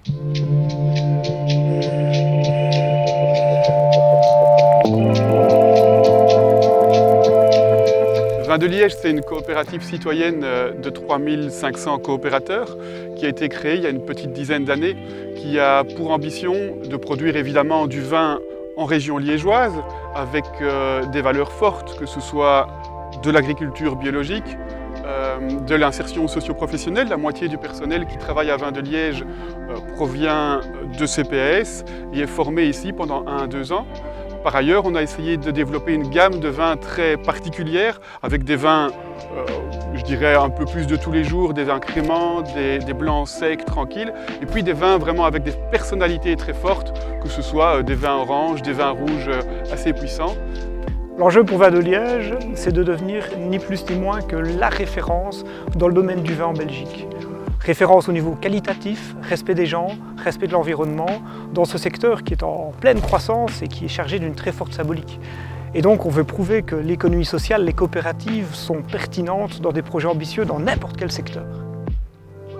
Vins de Liège, c'est une coopérative citoyenne de 3500 coopérateurs qui a été créée il y a une petite dizaine d'années, qui a pour ambition de produire évidemment du vin en région liégeoise avec des valeurs fortes, que ce soit de l'agriculture biologique, de l'insertion socio-professionnelle. La moitié du personnel qui travaille à Vins de Liège provient de CPAS et est formé ici pendant 1 à 2 ans. Par ailleurs, on a essayé de développer une gamme de vins très particulière, avec des vins, je dirais, un peu plus de tous les jours, des vins créments, des blancs secs, tranquilles, et puis des vins vraiment avec des personnalités très fortes, que ce soit des vins oranges, des vins rouges assez puissants. L'enjeu pour Vins de Liège, c'est de devenir ni plus ni moins que la référence dans le domaine du vin en Belgique. Référence au niveau qualitatif, respect des gens, respect de l'environnement, dans ce secteur qui est en pleine croissance et qui est chargé d'une très forte symbolique. Et donc on veut prouver que l'économie sociale, les coopératives sont pertinentes dans des projets ambitieux dans n'importe quel secteur.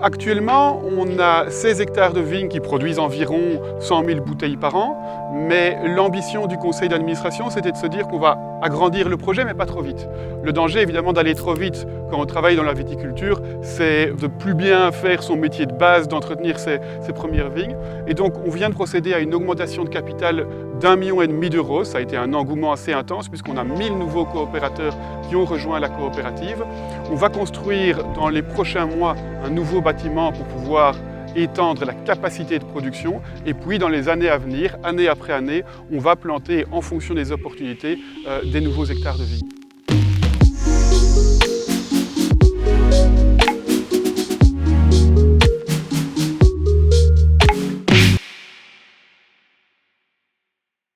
Actuellement, on a 16 hectares de vignes qui produisent environ 100 000 bouteilles par an, mais l'ambition du conseil d'administration, c'était de se dire qu'on va agrandir le projet, mais pas trop vite. Le danger, évidemment, d'aller trop vite quand on travaille dans la viticulture, c'est de plus bien faire son métier de base, d'entretenir ses premières vignes. Et donc, on vient de procéder à une augmentation de capital d'1,5 million d'euros. Ça a été un engouement assez intense, puisqu'on a 1000 nouveaux coopérateurs qui ont rejoint la coopérative. On va construire dans les prochains mois un nouveau bâtiment pour pouvoir étendre la capacité de production, et puis dans les années à venir, année après année, on va planter en fonction des opportunités des nouveaux hectares de vignes.